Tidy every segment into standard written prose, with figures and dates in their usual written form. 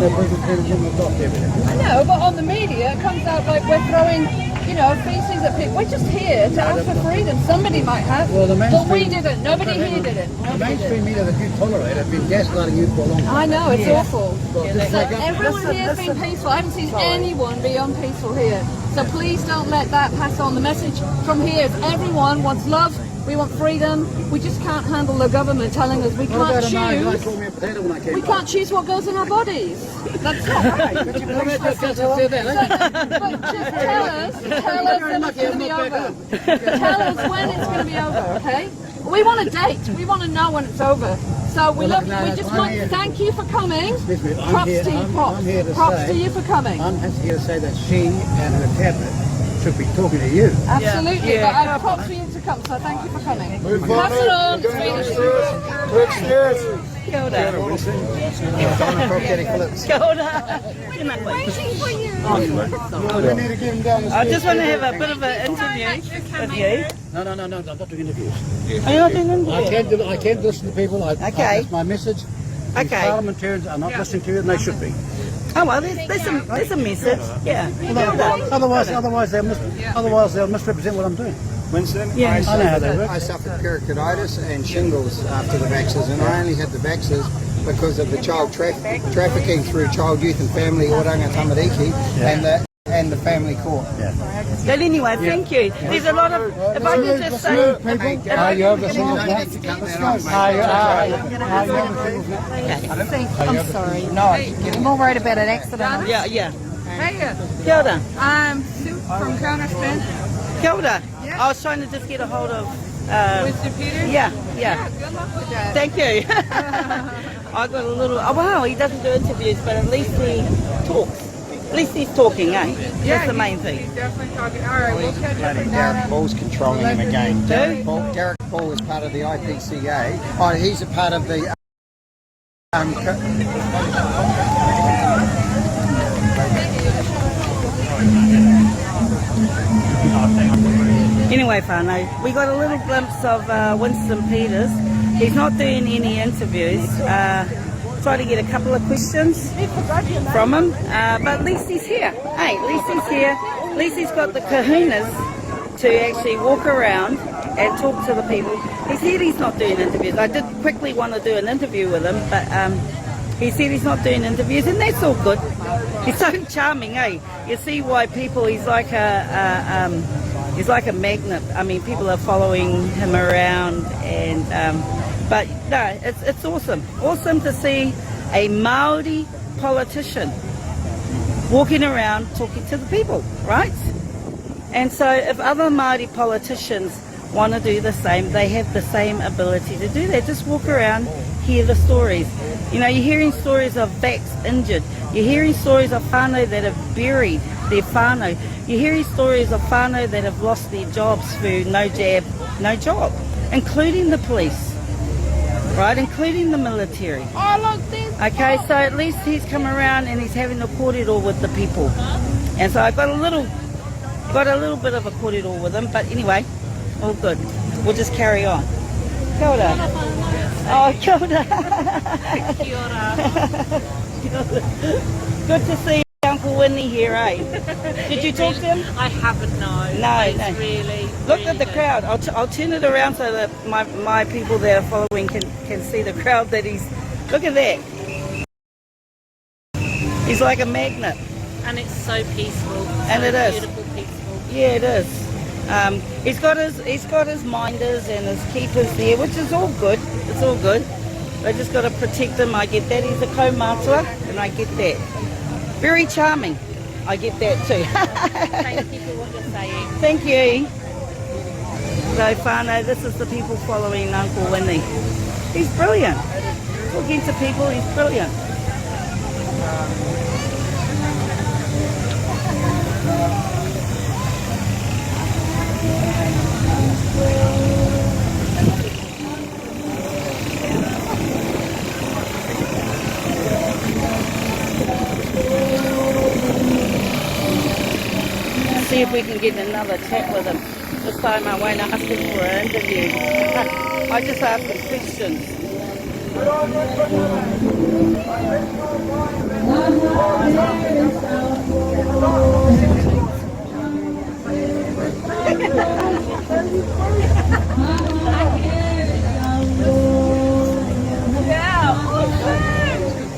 I know, but on the media it comes out like we're throwing, you know, feces at people. We're just here to ask for freedom. Somebody might have, but we didn't. Nobody here did it. The mainstream media that you tolerate have been gaslighting you for a long time. I know, it's awful. So everyone here has been peaceful. I haven't seen anyone be unpeaceful here. So please don't let that pass on. The message from here is everyone wants love. We want freedom. We just can't handle the government telling us we can't choose. We can't choose what goes in our bodies. That's not right. But just tell us when it's going to be over. Tell us when it's going to be over, okay? We want a date. We want to know when it's over. So we love you. We just want to thank you for coming. Props to you, props to you for coming. I'm here to say that she and her cabinet should be talking to you. Absolutely, but I have props for you to come, so thank you for coming. Pass it on, Swedish. Kia ora. Waiting for you. I just want to have a bit of an interview with you. No, I'm not doing interviews. Are you not doing interviews? I can't listen to people. That's my message. These parliamentarians are not listening to you, and they should be. Oh well, there's a message. Yeah. Otherwise they'll misrepresent what I'm doing. Winston, I know how they work. I suffered pericarditis and shingles after the vaccines, and I only had the vaccines because of the child trafficking through Child, Youth and Family Oranga Tamariki and the family court. Yeah. But anyway, thank you. There's a lot of. If I can just say, Are you over singles now? I'm sorry. No, I'm more worried about an accident. yeah. Hey, Kia ora. I'm Sue from Counterspin. Kia ora. I was trying to just get a hold of. Winston Peters? Yeah. Good luck with that. Thank you. I got a little. Oh wow, he doesn't do interviews, but at least he talks. At least he's talking, eh? That's the main thing. He's definitely talking. All right, we'll catch up with Derek that. Paul's controlling him again. Derek Paul is part of the IPCA. Oh, he's a part of the. Anyway, whānau, we got a little glimpse of Winston Peters. He's not doing any interviews. Try to get a couple of questions from him, but at least he's here. Hey, at least he's here. At least he's got the kahunas to actually walk around and talk to the people. He said he's not doing interviews. I did quickly want to do an interview with him, but he said he's not doing interviews, and that's all good. He's so charming, eh? You see why people, he's like a magnet. I mean, people are following him around, and but no, it's awesome. Awesome to see a Maori politician walking around talking to the people, right? And so if other Maori politicians want to do the same, they have the same ability to do that. Just walk around, hear the stories. You know, you're hearing stories of backs injured. You're hearing stories of whānau that have buried their whānau. You're hearing stories of whānau that have lost their jobs through no jab, no job, including the police. Right, including the military. Okay, so at least he's come around and he's having a kōrero with the people. And so I got a little bit of a kōrero with him, but anyway, all good. We'll just carry on. Kia ora. Oh, kia ora. Kia ora. Good to see Uncle Winnie here, eh? Did you talk to him? I haven't, no. No. Really. Look at the crowd. I'll turn it around so that my people that are following can see the crowd that he's. Look at that. He's like a magnet. And it's so peaceful. And it is. Beautiful, peaceful. Yeah, it is. He's got his minders and his keepers there, which is all good. It's all good. I just got to protect him. I get that. He's a kaumātua, and I get that. Very charming. I get that too. Thank you for what you're saying. Thank you. So whānau, this is the people following Uncle Winnie. He's brilliant. Talking to people, he's brilliant. See if we can get another chat with him. This time I won't ask him for an interview. I just ask him questions.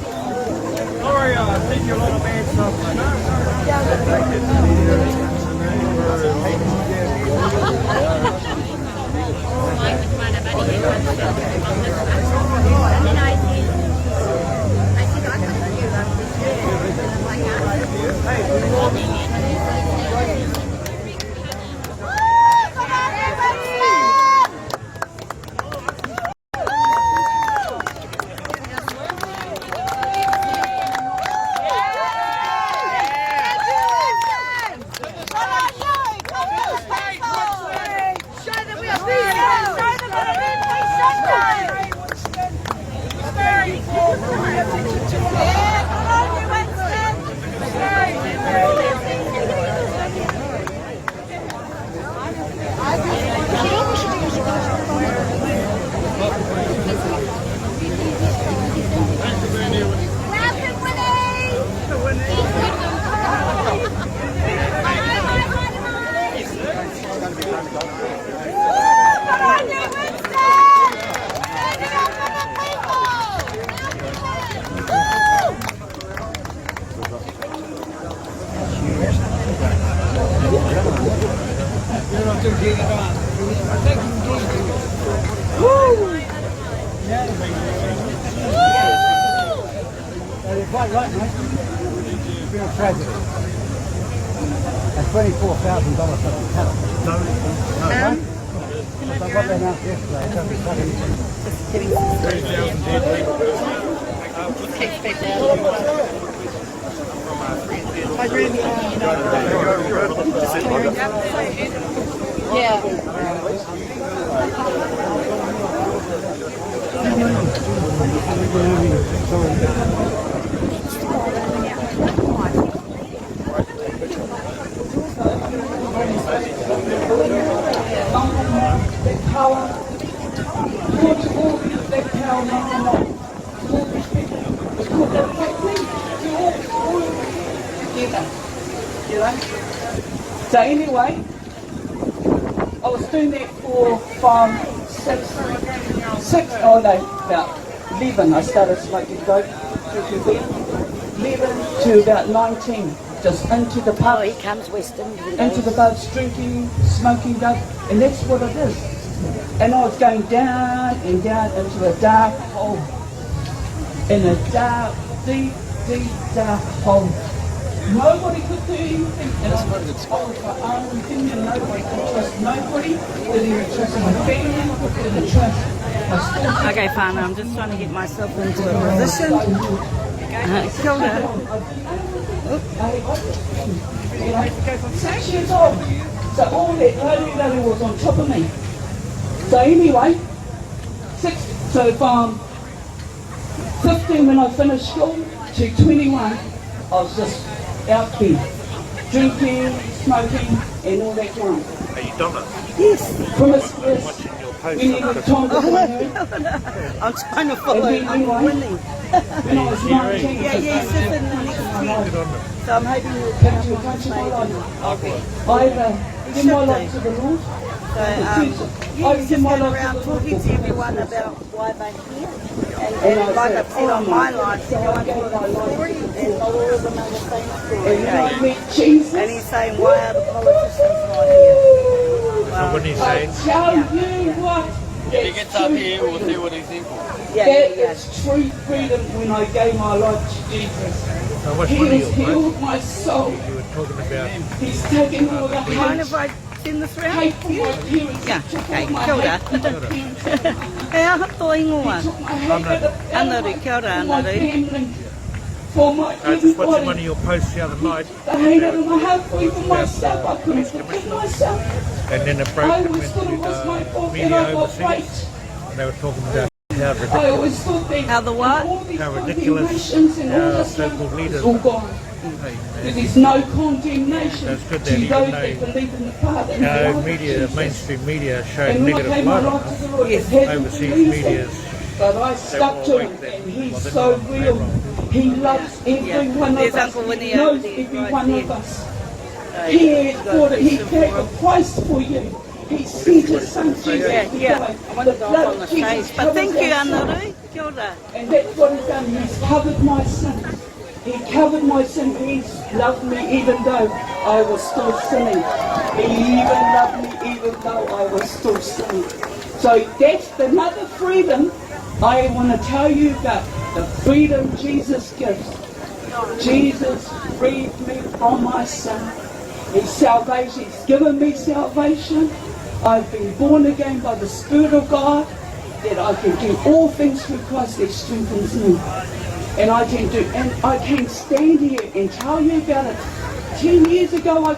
Sorry, I think you're a lot of bad stuff. Quite right, mate. It's been a tragedy. And $24,000 for the cattle. No, right? So what they announced yesterday, it doesn't cut anything. Yeah. So anyway, I was doing that for from about 11. I started smoking dope, 11 to about 19, just into the pub. Oh, here comes Winston. Into the pubs, drinking, smoking dope, and that's what it is. And I was going down and down into a dark hole, in a dark, deep, dark hole. Nobody could do anything, and I was my own opinion. Nobody could trust nobody. Didn't even trust my family. Didn't trust my school. Okay, fine. I'm just trying to get myself into a position. Kia ora. 6 years old. So all that lady was on top of me. So anyway, so from 15 when I finished school to 21, I was just out there, drinking, smoking, and all that kind. Are you done it? Yes, promiscuous. Watching your post. We needed time to I'm trying to follow winning. When I was 19, Yeah, he's just in the next week. So I'm hoping we'll came come to a on country maybe. Okay. I've given my life to the Lord. So he's just going around talking to everyone about why they're here. And like I've said on my life, everyone has a story and not all of them are the same story. And he's saying, why are the politicians not here? So when he's saying, Tell you what. If he gets up here, we'll see what he's in for. It's true freedom when I gave my life to Jesus. so what's He one of has your healed posts my soul. you were talking about? He's taken all the Mind hate. if I send this round? Hate for my parents. Yeah, He took okay, all my kia ora. hate for my parents. E aha tō ingoa. He took my hate for the Anaru, kia ora, for my anaru. family. For my I just watched one of everybody. your posts the other night, The hate of my heart for even myself. I couldn't forgive myself. and then it I broke and always went thought it was my to fault that media I got overseas. raped. And they were talking about how I ridiculous, always thought that How the what? all these how ridiculous condemnations and all our this so-called leaders is all gone. hey, There's no condemnation That's good to that those even that though believe in the Father. and the our Lord media, Jesus. mainstream media, showed And when I negative gave my light on life to us. the Lord, it hasn't Overseas believed media it. But I stuck to him, and he's so real. He loves every one of us. He knows every one of us. He paid a price for you. He sent his son to you. I want to go up on the stage. But thank you, Anaru. Kia ora. And that's what he's done. He's covered my sin. He covered my sin. He's loved me even though I was still sinning. He even loved me even though I was still sinning. So that's another freedom I want to tell you about. The freedom Jesus gives. Jesus freed me from my sin. His salvation. He's given me salvation. I've been born again by the Spirit of God, that I can do all things through Christ that strengthens me. And I can stand here and tell you about it. 10 years ago I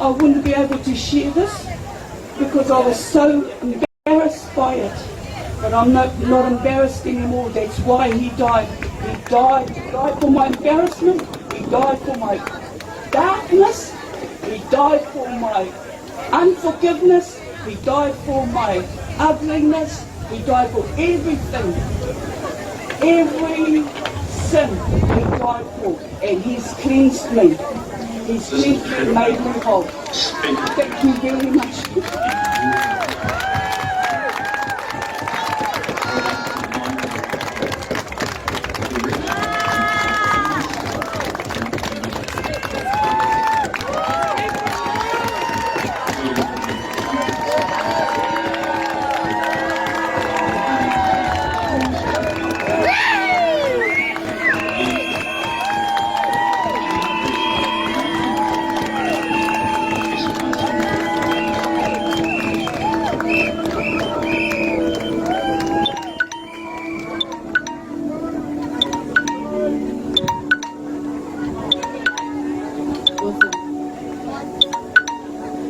wouldn't be able to share this because I was so embarrassed by it. But I'm not embarrassed anymore. That's why he died. He died for my embarrassment. He died for my darkness. He died for my unforgiveness. He died for my ugliness. He died for everything. Every sin he died for. And he's cleansed me. He's cleansed me and made me whole. Thank you very much.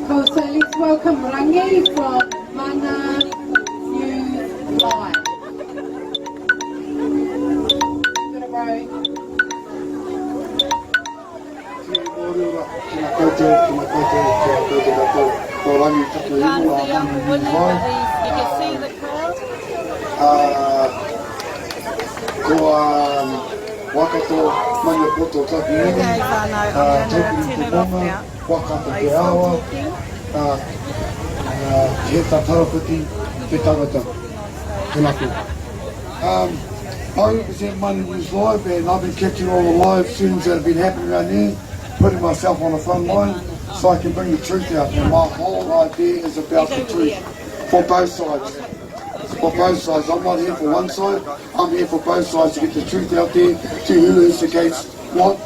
Cool, so let's welcome Rangi from Mana Fuse Live. You can see the crowd. Wakato mana koto tapu nui, taupiri te monga, wakata te awa, he ta tarapiti, te tangata, tēnā koe. I represent Mana News Live, and I've been catching all the live streams that have been happening around here, putting myself on the front line so I can bring the truth out. And my whole idea is about the truth for both sides. For both sides. I'm not here for one side, I'm here for both sides to get the truth out there to who instigates what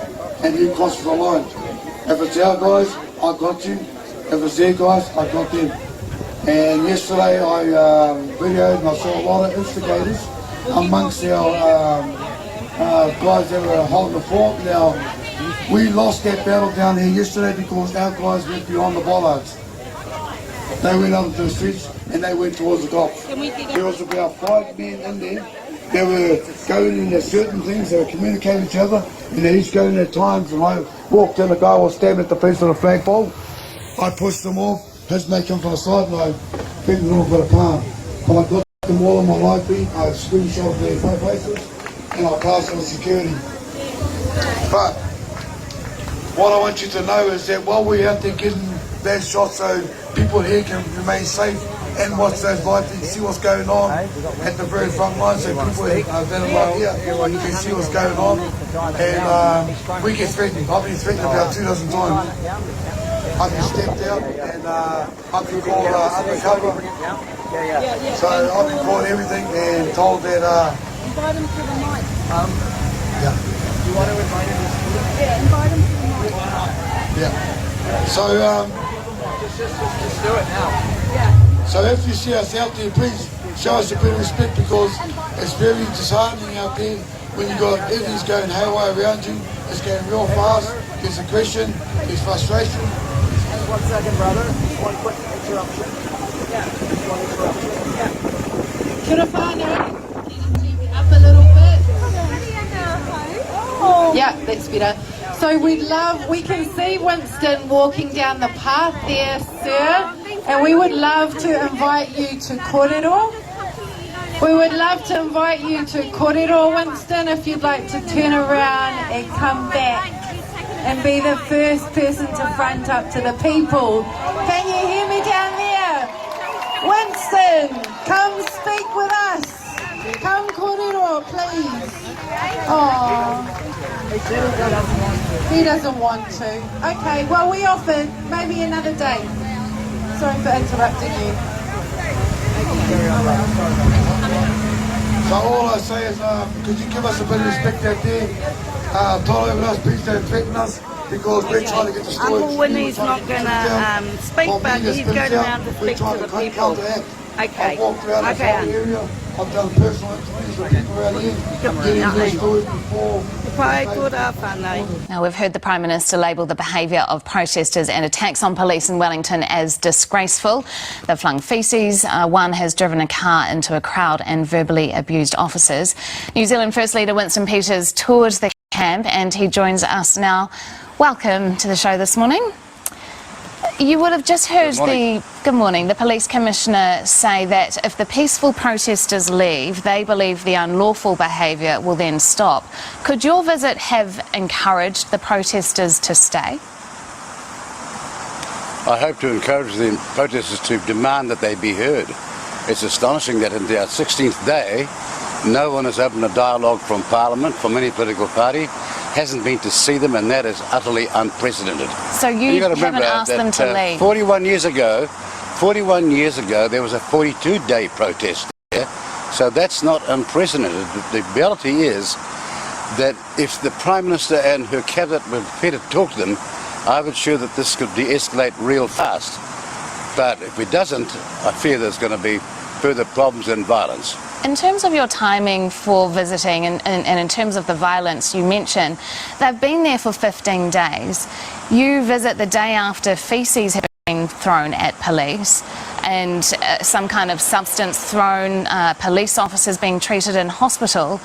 and who crosses the line. If it's our guys, I got you. If it's their guys, I got them. And yesterday I videoed and I saw a lot of instigators amongst our guys that were holding the fort. Now, we lost that battle down here yesterday because our guys went beyond the bollards. They went up to the streets and they went towards the cops. There was about 5 men in there. They were going in at certain things, they were communicating with each other, and they each going at times, and I walked in, the guy was standing at the piece of the flagpole. I pushed them off, his mate come from the side, and I beat them off with a palm. But I got them all on my live feed, I screenshot their faces, and I passed them to security. But what I want you to know is that while we're out there getting bad shots so people here can remain safe and watch those live feeds, see what's going on at the very front line, so people that are here can see what's going on. And we get threatened. I've been threatened about 2 dozen times. I've been stepped out and I've been called undercover. So I've been called everything and told that Invite him to the mic. yeah. You want to invite him to speak? Yeah, invite him to the mic. Yeah. So Just do it now. Yeah. so if you see us out there, please show us a bit of respect, because it's very disheartening out there when you got everything's going haywire around you. It's going real fast. There's aggression, there's frustration. Just 1 second, brother. One quick interruption. Yeah. Just one interruption. Yeah. Kia ora, up a little bit. Yeah, that's better. So we can see Winston walking down the path there, sir, and we would love to invite you to kōrero We would love to invite you to Kōrero, Winston, if you'd like to turn around and come back and be the first person to front up to the people. Can you hear me down there? Winston, come speak with us. Come Kōrero, please. Oh, he doesn't want to. Okay, well we offered maybe another day. Sorry for interrupting you. So all I say is, could you give us a bit of respect out there? Tolerate us, please don't threaten us, because we're trying to get the story. Uncle Winnie's not going to speak, but he's going around to speak to the people. Okay. I've walked around this whole area. I've done personal interviews with people around here, getting their stories before. Now, we've heard the Prime Minister label the behaviour of protesters and attacks on police in Wellington as disgraceful. They've flung feces, one has driven a car into a crowd and verbally abused officers. New Zealand First Leader Winston Peters toured the camp and he joins us now. Welcome to the show this morning. You would have just heard the Police Commissioner say that if the peaceful protesters leave, they believe the unlawful behaviour will then stop. Could your visit have encouraged the protesters to stay? I hope to encourage the protesters to demand that they be heard. It's astonishing that in their 16th day, no one has opened a dialogue from Parliament, from any political party, hasn't been to see them, and that is utterly unprecedented. So you haven't asked them to leave? 41 years ago, there was a 42-day protest there, so that's not unprecedented. The reality is that if the Prime Minister and her cabinet were prepared to talk to them, I would sure that this could de-escalate real fast. But if it doesn't, I fear there's going to be further problems and violence. In terms of your timing for visiting and in terms of the violence you mentioned, they've been there for 15 days. You visit the day after feces have been thrown at police and some kind of substance thrown, police officers being treated in hospital.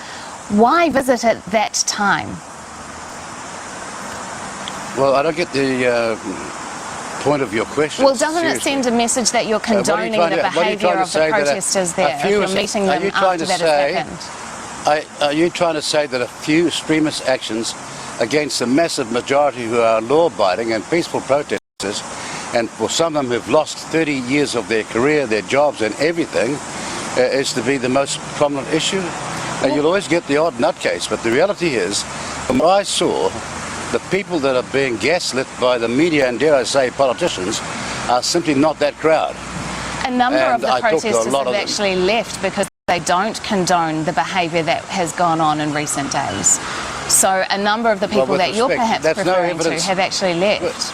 Why visit at that time? Well, I don't get the point of your question. Well, doesn't it send a message that you're condoning the behaviour of the protesters there if you're meeting them after that has happened? Are you trying to say that a few extremist actions against the massive majority who are law-abiding and peaceful protesters, and for some of them who've lost 30 years of their career, their jobs and everything, is to be the most prominent issue? You'll always get the odd nutcase, but the reality is, from what I saw, the people that are being gaslit by the media and, dare I say, politicians, are simply not that crowd. A number of the protesters have actually left because they don't condone the behaviour that has gone on in recent days. So a number of the people that you're perhaps referring to have actually left.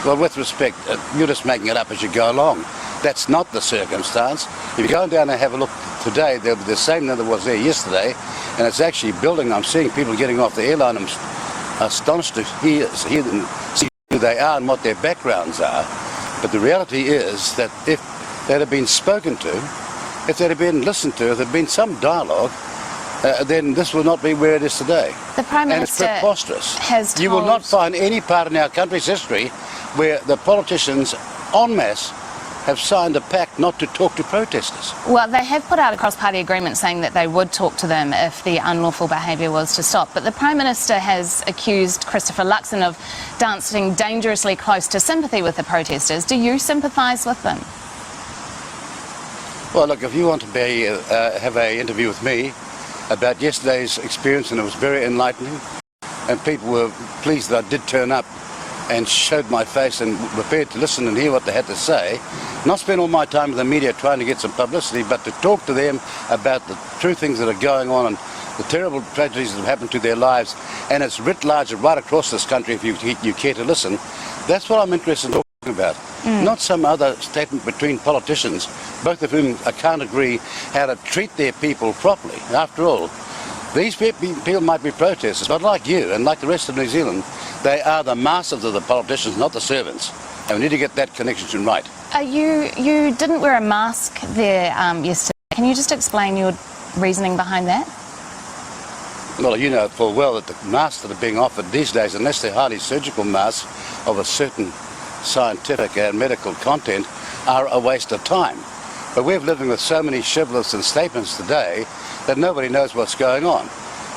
Well, with respect, you're just making it up as you go along. That's not the circumstance. If you go down and have a look today, there'll be the same that was there yesterday, and it's actually building. I'm seeing people getting off the airline. I'm astonished to hear them, see who they are and what their backgrounds are. But the reality is that if they'd have been spoken to, if they'd have been listened to, if there'd been some dialogue, then this will not be where it is today. The Prime Minister and it's preposterous. Has told... You will not find any part in our country's history where the politicians en masse have signed a pact not to talk to protesters. Well, they have put out a cross-party agreement saying that they would talk to them if the unlawful behaviour was to stop. But the Prime Minister has accused Christopher Luxon of dancing dangerously close to sympathy with the protesters. Do you sympathise with them? Well, look, if you want to have an interview with me about yesterday's experience, and it was very enlightening, and people were pleased that I did turn up and showed my face and prepared to listen and hear what they had to say, not spend all my time with the media trying to get some publicity, but to talk to them about the true things that are going on and the terrible tragedies that have happened to their lives, and it's writ large right across this country if you care to listen. That's what I'm interested in talking about. Not some other statement between politicians, both of whom I can't agree how to treat their people properly. After all, these people might be protesters, but like you and like the rest of New Zealand, they are the masters of the politicians, not the servants. And we need to get that connection right. You didn't wear a mask there yesterday. Can you just explain your reasoning behind that? Well, you know full well that the masks that are being offered these days, unless they're highly surgical masks of a certain scientific and medical content, are a waste of time. But we're living with so many shibboleths and statements today that nobody knows what's going on.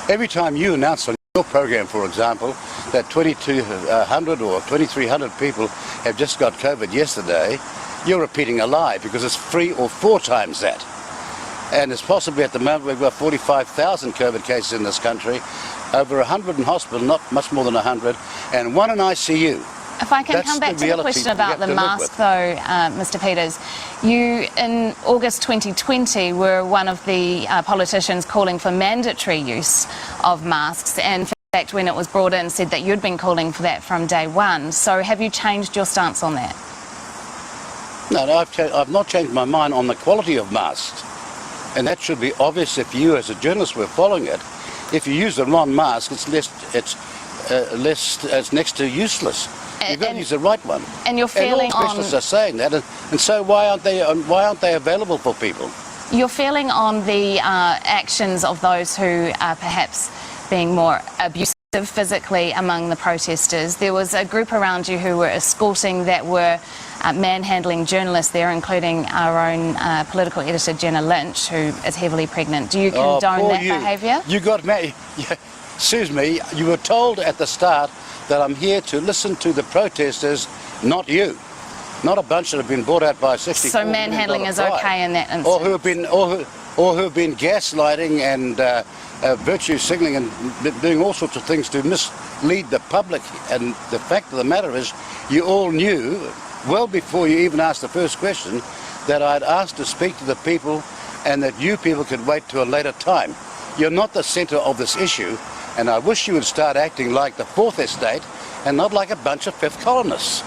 Every time you announce on your program, for example, that 2,200 or 2,300 people have just got COVID yesterday, you're repeating a lie, because it's 3 or 4 times that. And it's possibly at the moment we've got 45,000 COVID cases in this country, over 100 in hospital, not much more than 100, and 1 in ICU. If I can come back to the question about the mask though, Mr. Peters, you in August 2020 were one of the politicians calling for mandatory use of masks, and in fact when it was brought in said that you'd been calling for that from day one. So have you changed your stance on that? No, I've not changed my mind on the quality of masks, and that should be obvious if you as a journalist were following it. If you use the wrong mask, it's next to useless. You've got to use the right one. And you're feeling and all specialists are saying that, and so why aren't they available for people? You're feeling on the actions of those who are perhaps being more abusive physically among the protesters. There was a group around you who were escorting, that were manhandling journalists there, including our own political editor Jenna Lynch, who is heavily pregnant. Do you condone that behaviour? You got me. Excuse me. You were told at the start that I'm here to listen to the protesters, not you. Not a bunch that have been brought out by 60. So manhandling is okay in that instance? Or who have been gaslighting and virtue signalling and doing all sorts of things to mislead the public. And the fact of the matter is, you all knew, well before you even asked the first question, that I'd asked to speak to the people and that you people could wait to a later time. You're not the centre of this issue, and I wish you would start acting like the Fourth Estate and not like a bunch of fifth columnists.